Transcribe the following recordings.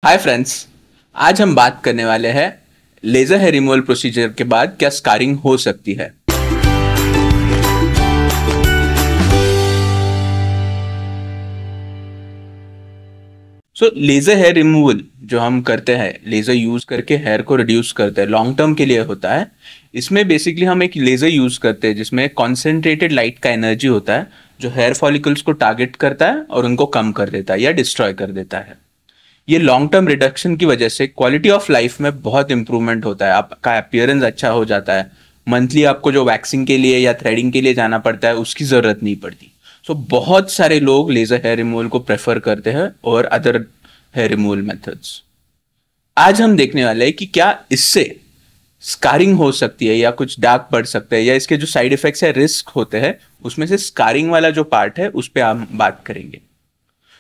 Hi friends. आज हम बात करने वाले हैं लेजर हेयर रिमूवल प्रोसीजर के बाद क्या स्कारिंग हो सकती है। लेजर हेयर रिमूवल जो हम करते हैं, लेजर यूज करके हेयर को रिड्यूस करते हैं, लॉन्ग टर्म के लिए होता है। इसमें बेसिकली हम एक लेजर यूज करते हैं जिसमें कॉन्सेंट्रेटेड लाइट का एनर्जी होता है जो हेयर फॉलिकल्स को टारगेट करता है और उनको कम कर देता है या डिस्ट्रॉय कर देता है। ये लॉन्ग टर्म रिडक्शन की वजह से क्वालिटी ऑफ लाइफ में बहुत इंप्रूवमेंट होता है, आपका अपीयरेंस अच्छा हो जाता है। मंथली आपको जो वैक्सिंग के लिए या थ्रेडिंग के लिए जाना पड़ता है उसकी ज़रूरत नहीं पड़ती। बहुत सारे लोग लेज़र हेयर रिमूवल को प्रेफर करते हैं और अदर हेयर रिमूवल मेथड्स। आज हम देखने वाले हैं कि क्या इससे स्कारिंग हो सकती है या कुछ दाग पड़ सकते हैं या इसके जो साइड इफेक्ट्स है, रिस्क होते हैं, उसमें से स्कारिंग वाला जो पार्ट है उस पर हम बात करेंगे।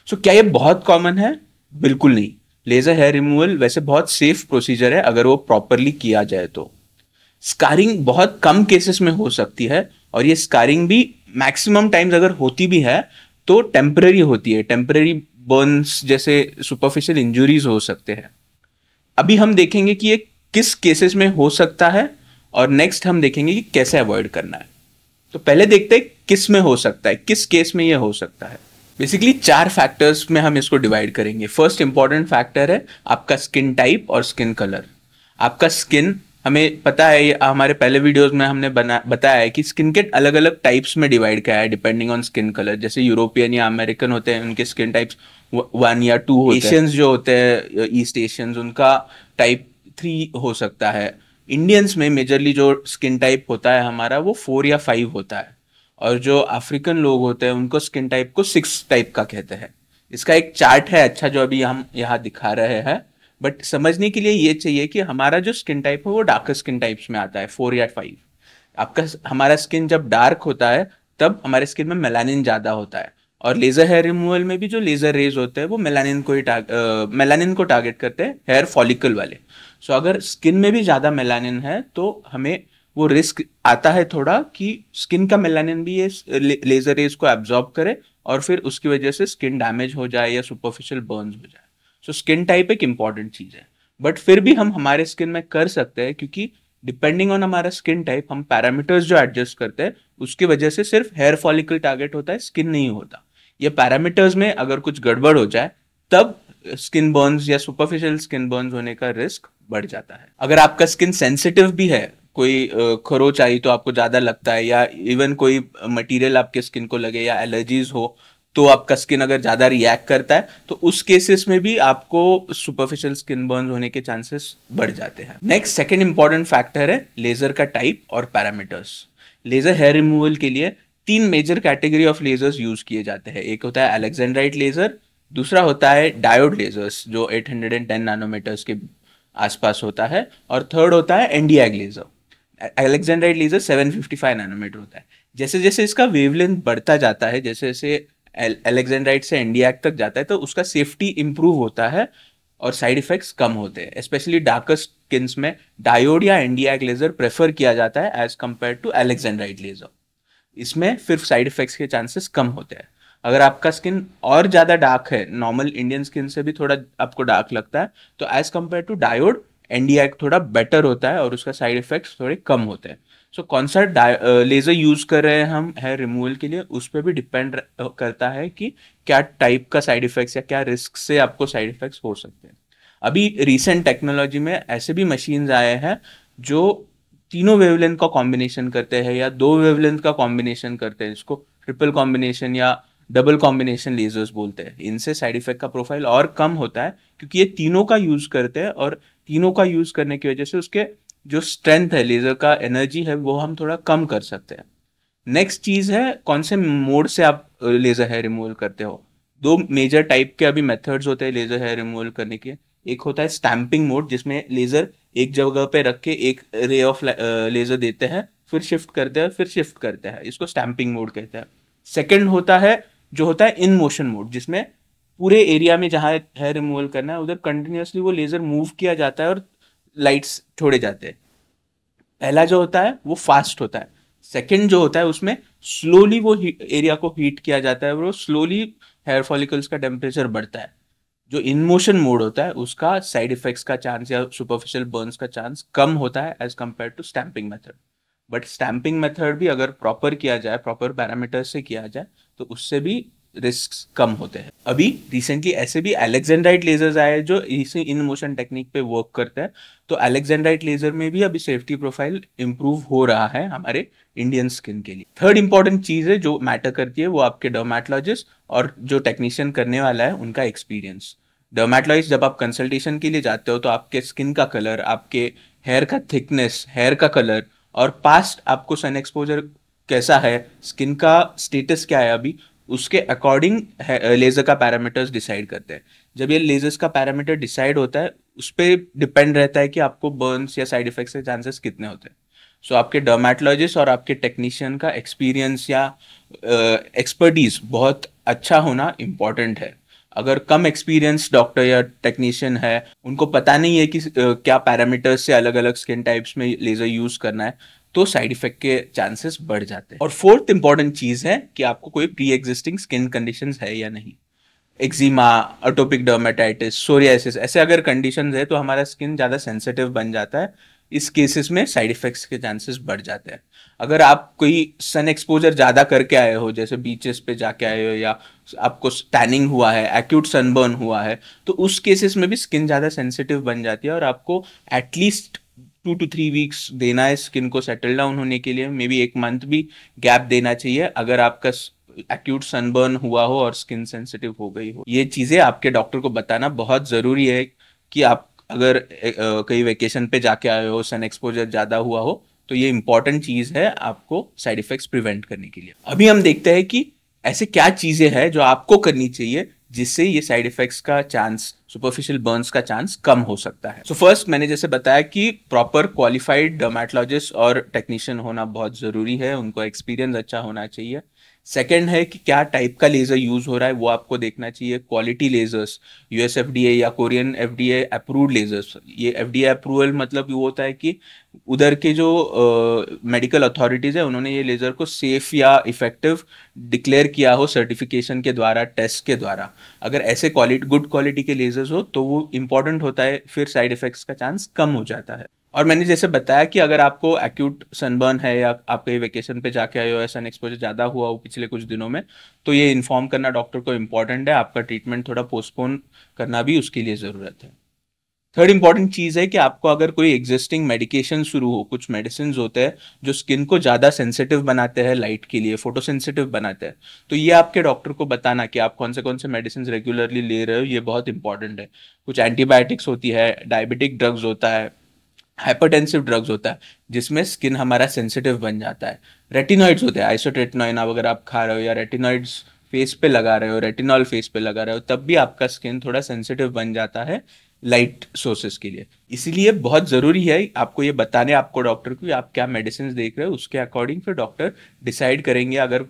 क्या ये बहुत कॉमन है? बिल्कुल नहीं। लेजर हेयर रिमूवल वैसे बहुत सेफ प्रोसीजर है अगर वो प्रॉपरली किया जाए तो। स्कारिंग बहुत कम केसेस में हो सकती है और ये स्कारिंग भी मैक्सिमम टाइम्स अगर होती भी है तो टेम्पररी होती है। टेम्पररी बर्न्स जैसे सुपरफिशियल इंजुरीज हो सकते हैं। अभी हम देखेंगे कि ये किस केसेस में हो सकता है और नेक्स्ट हम देखेंगे कि कैसे अवॉइड करना है। तो पहले देखते हैं किस में हो सकता है, किस केस में ये हो सकता है। बेसिकली 4 फैक्टर्स में हम इसको डिवाइड करेंगे। फर्स्ट इंपॉर्टेंट फैक्टर है आपका स्किन टाइप और स्किन कलर। आपका स्किन, हमें पता है, हमारे पहले वीडियोस में हमने बताया है कि स्किन के अलग अलग टाइप्स में डिवाइड किया है डिपेंडिंग ऑन स्किन कलर। जैसे यूरोपियन या अमेरिकन होते हैं, उनके स्किन टाइप्स 1 या 2 होते हैं। एशियंस जो होते हैं, ईस्ट एशियंस, उनका टाइप 3 हो सकता है। इंडियंस में मेजरली जो स्किन टाइप होता है हमारा वो 4 या 5 होता है। और जो अफ्रीकन लोग होते हैं उनको स्किन टाइप को 6 टाइप का कहते हैं। इसका एक चार्ट है अच्छा जो अभी हम यहाँ दिखा रहे हैं, बट समझने के लिए ये चाहिए कि हमारा जो स्किन टाइप है वो डार्कर स्किन टाइप्स में आता है, 4 या 5। हमारा स्किन जब डार्क होता है तब हमारे स्किन में मेलानिन ज्यादा होता है। और लेजर हेयर रिमूवल में भी जो लेजर रेज होते हैं वो मेलानिन को टारगेट करते हैं, हेयर फॉलिकल वाले। अगर स्किन में भी ज्यादा मेलानिन है तो हमें वो रिस्क आता है थोड़ा कि स्किन का मेलानिन भी ये लेजर रेज को एब्जॉर्ब करे और फिर उसकी वजह से स्किन डैमेज हो जाए या सुपरफिशियल बर्न्स हो जाए। स्किन टाइप एक इंपॉर्टेंट चीज है, बट फिर भी हम हमारे स्किन में कर सकते हैं क्योंकि डिपेंडिंग ऑन हमारा स्किन टाइप हम पैरामीटर्स जो एडजस्ट करते हैं उसकी वजह से सिर्फ हेयर फॉलिकल टारगेट होता है, स्किन नहीं होता। ये पैरामीटर्स में अगर कुछ गड़बड़ हो जाए तब स्किन बर्न्स या सुपरफिशियल स्किन बर्न्स होने का रिस्क बढ़ जाता है। अगर आपका स्किन सेंसिटिव भी है, कोई खरोच आई तो आपको ज्यादा लगता है, या इवन कोई मटेरियल आपके स्किन को लगे या एलर्जीज हो तो आपका स्किन अगर ज्यादा रिएक्ट करता है तो उस केसेस में भी आपको सुपरफिशियल स्किन बर्न होने के चांसेस बढ़ जाते हैं। नेक्स्ट सेकंड इंपॉर्टेंट फैक्टर है लेजर का टाइप और पैरामीटर्स। लेजर हेयर रिमूवल के लिए 3 major category of lasers use किए जाते हैं। एक होता है अलेक्जेंड्राइट लेजर, दूसरा होता है डायोड लेजर्स जो 810 नैनोमीटर्स के आसपास होता है, और थर्ड होता है एनडीएग लेजर। अलेक्जेंड्राइट लेजर 755 नैनोमीटर होता है। जैसे जैसे इसका वेवलेंथ बढ़ता जाता है, जैसे जैसे अलेक्जेंड्राइट से एनडीएग तक जाता है तो उसका सेफ्टी इंप्रूव होता है और साइड इफेक्ट्स कम होते हैं। स्पेशली डार्कर स्किन्स में डायोड या एनडीएग लेजर प्रेफर किया जाता है as compare to alexandrite laser. इसमें फिर साइड इफेक्ट्स के चांसेस कम होते हैं। अगर आपका स्किन और ज्यादा डार्क है, नॉर्मल इंडियन स्किन से भी थोड़ा आपको डार्क लगता है, तो एज कंपेयर टू डायोड एनडीएग थोड़ा बेटर होता है और उसका साइड इफेक्ट्स थोड़े कम होते हैं। कौन सा लेजर यूज कर रहे हैं हम हेयर रिमूवल के लिए उस पर भी डिपेंड करता है कि क्या टाइप का साइड इफेक्ट्स या क्या रिस्क से आपको साइड इफेक्ट्स हो सकते हैं। अभी रिसेंट टेक्नोलॉजी में ऐसे भी मशीन्स आए हैं जो तीनों वेवलेंथ का कॉम्बिनेशन करते हैं या 2 वेवलेंथ का कॉम्बिनेशन करते हैं। इसको ट्रिपल कॉम्बिनेशन या डबल कॉम्बिनेशन लेजर्स बोलते हैं। इनसे साइड इफेक्ट का प्रोफाइल और कम होता है क्योंकि ये तीनों का यूज करते हैं और तीनों का यूज करने की वजह से उसके जो स्ट्रेंथ है, लेजर का एनर्जी है, वो हम थोड़ा कम कर सकते हैं। नेक्स्ट चीज है कौन से मोड से आप लेजर हेयर रिमूवल करते हो। 2 मेजर टाइप के अभी मेथड्स होते हैं लेजर हेयर रिमूवल करने के। एक होता है स्टैंपिंग मोड जिसमें लेजर एक जगह पे रख के एक रे ऑफ लेजर देते हैं, फिर शिफ्ट करते हैं, फिर शिफ्ट करते हैं, इसको स्टैंपिंग मोड कहते हैं। सेकेंड होता है जो होता है इन मोशन मोड, जिसमें पूरे एरिया में जहां हेयर रिमूवल करना है उधर कंटिन्यूअसली वो लेजर मूव किया जाता है और लाइट्स छोड़े जाते हैं। पहला जो होता है वो फास्ट होता है। सेकंड जो होता है उसमें स्लोली वो एरिया को हीट किया जाता है और वो स्लोली हेयर फॉलिकल्स का टेम्परेचर बढ़ता है। जो इन मोशन मोड होता है उसका साइड इफेक्ट्स का चांस या सुपरफिशियल बर्न्स का चांस कम होता है as compare to stamping method. But stamping method भी अगर प्रॉपर किया जाए, प्रॉपर पैरामीटर्स से किया जाए, तो उससे भी रिस्क कम होते हैं। अभी रिसेंटली ऐसे भी अलेक्जेंड्राइट लेजर्स आए जो इसी इन मोशन टेक्निक पे वर्क करते हैं। तो अलेक्जेंड्राइट लेजर में भी अभी सेफ्टी प्रोफाइल इंप्रूव हो रहा है हमारे इंडियन स्किन के लिए। थर्ड इंपॉर्टेंट चीज है जो मैटर करती है वो आपके डर्मेटोलॉजिस्ट और जो टेक्नीशियन करने वाला है उनका एक्सपीरियंस। डर्मेटोलॉजिस्ट जब आप कंसल्टेशन के लिए जाते हो तो आपके स्किन का कलर, आपके हेयर का थिकनेस, हेयर का कलर और पास्ट आपको सन एक्सपोजर कैसा है, स्किन का स्टेटस क्या है अभी, उसके अकॉर्डिंग लेजर का पैरामीटर्स डिसाइड करते हैं। जब ये लेजर्स का पैरामीटर डिसाइड होता है उस पर डिपेंड रहता है कि आपको बर्न्स या साइड इफेक्ट्स के चांसेस कितने होते हैं। सो आपके डर्मेटोलॉजिस्ट और आपके टेक्नीशियन का एक्सपीरियंस या एक्सपर्टीज बहुत अच्छा होना इम्पॉर्टेंट है। अगर कम एक्सपीरियंस डॉक्टर या टेक्नीशियन है, उनको पता नहीं है कि क्या पैरामीटर्स से अलग अलग स्किन टाइप्स में लेजर यूज करना है, तो साइड इफेक्ट के चांसेस बढ़ जाते हैं। और फोर्थ इंपॉर्टेंट चीज है कि आपको कोई प्री एग्जिस्टिंग स्किन कंडीशंस है या नहीं। एक्जिमा, अटोपिक डर्मेटाइटिस, सोरियासिस, ऐसे अगर कंडीशंस है तो हमारा स्किन ज़्यादा सेंसिटिव बन जाता है। इस केसेस में साइड इफेक्ट्स के चांसेस बढ़ जाते हैं। अगर आप कोई सन एक्सपोजर ज़्यादा करके आए हो, जैसे बीचेस पे जाके आए हो या आपको टैनिंग हुआ है, एक्यूट सनबर्न हुआ है, तो उस केसेस में भी स्किन ज़्यादा सेंसिटिव बन जाती है और आपको एटलीस्ट 2 to 3 वीक्स देना है स्किन को सेटल डाउन होने के लिए। मे बी 1 मंथ भी गैप देना चाहिए अगर आपका एक्यूट सनबर्न हुआ हो और स्किन सेंसिटिव हो गई हो। ये चीज़ें आपके डॉक्टर को बताना बहुत ज़रूरी है कि आप अगर कहीं वेकेशन पे जाके आए हो, सन एक्सपोजर ज़्यादा हुआ हो, तो ये इंपॉर्टेंट चीज़ है आपको साइड इफेक्ट्स प्रिवेंट करने के लिए। अभी हम देखते हैं कि ऐसे क्या चीज़ें हैं जो आपको करनी चाहिए जिससे ये साइड इफेक्ट्स का चांस, सुपरफिशियल बर्न्स का चांस कम हो सकता है। सो फर्स्ट मैंने जैसे बताया कि प्रॉपर क्वालिफाइड डर्मेटोलॉजिस्ट और टेक्नीशियन होना बहुत ज़रूरी है, उनको एक्सपीरियंस अच्छा होना चाहिए। सेकेंड है कि क्या टाइप का लेज़र यूज़ हो रहा है वो आपको देखना चाहिए। क्वालिटी लेज़र्स, यूएस एफडीए या कोरियन एफडीए अप्रूव्ड लेज़र्स, ये एफडीए अप्रूवल मतलब वो होता है कि उधर के जो मेडिकल अथॉरिटीज़ है उन्होंने ये लेज़र को सेफ या इफेक्टिव डिक्लेयर किया हो सर्टिफिकेशन के द्वारा, टेस्ट के द्वारा। अगर ऐसे गुड क्वालिटी के लेज़र्स हो तो वो इंपॉर्टेंट होता है, फिर साइड इफेक्ट्स का चांस कम हो जाता है। और मैंने जैसे बताया कि अगर आपको एक्यूट सनबर्न है या आप कहीं वेकेशन पे जाके आए हो या सन एक्सपोजर ज़्यादा हुआ हो पिछले कुछ दिनों में, तो ये इन्फॉर्म करना डॉक्टर को इम्पॉर्टेंट है। आपका ट्रीटमेंट थोड़ा पोस्टपोन करना भी उसके लिए ज़रूरत है। थर्ड इंपॉर्टेंट चीज़ है कि आपको अगर कोई एग्जिस्टिंग मेडिकेशन शुरू हो, कुछ मेडिसिन होते हैं जो स्किन को ज़्यादा सेंसिटिव बनाते हैं लाइट के लिए, फोटो सेंसिटिव बनाते हैं, तो ये आपके डॉक्टर को बताना कि आप कौन से मेडिसिन रेगुलरली ले रहे हो, ये बहुत इंपॉर्टेंट है। कुछ एंटीबायोटिक्स होती है, डायबिटिक ड्रग्स होता है, हाइपरटेंसिव ड्रग्स होता है जिसमें स्किन हमारा सेंसिटिव बन जाता है। रेटिनॉइड्स होते हैं, आइसोट्रेटिनॉइन अगर आप खा रहे हो या रेटिनॉइड्स फेस पे लगा रहे हो, रेटिनॉल फेस पे लगा रहे हो, तब भी आपका स्किन थोड़ा सेंसिटिव बन जाता है लाइट सोर्सेस के लिए। इसीलिए बहुत ज़रूरी है आपको ये बताने आपको डॉक्टर को आप क्या मेडिसिन देख रहे हो, उसके अकॉर्डिंग फिर डॉक्टर डिसाइड करेंगे अगर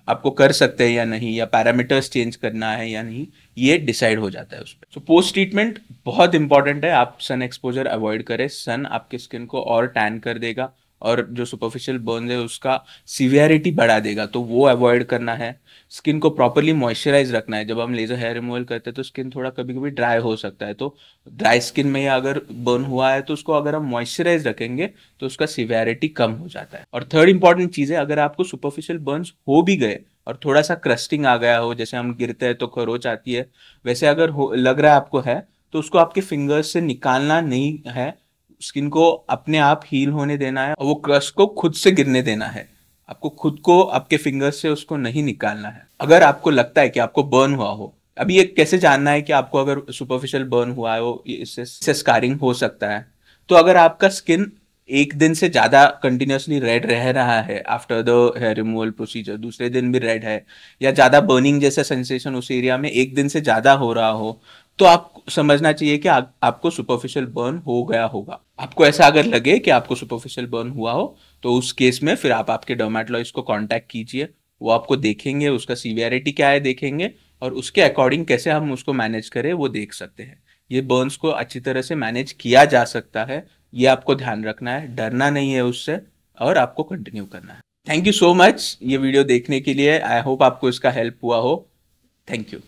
आपको कर सकते हैं या नहीं, या पैरामीटर्स चेंज करना है या नहीं, ये डिसाइड हो जाता है उस पर। सो पोस्ट ट्रीटमेंट बहुत इंपॉर्टेंट है, आप सन एक्सपोजर अवॉइड करें। सन आपके स्किन को और टैन कर देगा और जो सुपरफिशियल बर्न है उसका सीवियरिटी बढ़ा देगा, तो वो अवॉइड करना है। स्किन को प्रॉपरली मॉइस्चराइज रखना है। जब हम लेजर हेयर रिमूवल करते हैं तो स्किन थोड़ा कभी कभी ड्राई हो सकता है, तो ड्राई स्किन में अगर बर्न हुआ है तो उसको अगर हम मॉइस्चराइज रखेंगे तो उसका सीवियरिटी कम हो जाता है। और थर्ड इंपॉर्टेंट चीज़ है, अगर आपको सुपरफिशियल बर्न्स हो भी गए और थोड़ा सा क्रस्टिंग आ गया हो, जैसे हम गिरते हैं तो खरोच आती है, वैसे अगर लग रहा है आपको है, तो उसको आपके फिंगर्स से निकालना नहीं है, स्किन को अपने आप हील होने देना है और वो क्रस्ट को खुद से गिरने देना है। आपको खुद को आपके फिंगर्स से उसको नहीं निकालना है। अगर आपको लगता है कि आपको बर्न हुआ हो, अभी ये कैसे जानना है कि आपको अगर सुपरफिशियल बर्न हुआ है, वो इससे स्कारिंग हो सकता है। तो अगर आपका स्किन 1 दिन से ज़्यादा कंटिन्यूसली रेड रह रहा है after the hair removal procedure, दूसरे दिन भी रेड है, या ज़्यादा बर्निंग जैसा सेंसेशन उस एरिया में 1 दिन से ज़्यादा हो रहा हो, तो आप समझना चाहिए कि आपको सुपरफिशियल बर्न हो गया होगा। आपको ऐसा अगर लगे कि आपको सुपरफिशियल बर्न हुआ हो, तो उस केस में फिर आप आपके डर्मेटोलॉजिस्ट को कांटेक्ट कीजिए। वो आपको देखेंगे, उसका सीवियरिटी क्या है देखेंगे, और उसके अकॉर्डिंग कैसे हम उसको मैनेज करें वो देख सकते हैं। ये बर्न्स को अच्छी तरह से मैनेज किया जा सकता है, ये आपको ध्यान रखना है, डरना नहीं है उससे, और आपको कंटिन्यू करना है। थैंक यू सो मच ये वीडियो देखने के लिए। आई होप आपको इसका हेल्प हुआ हो। Thank you.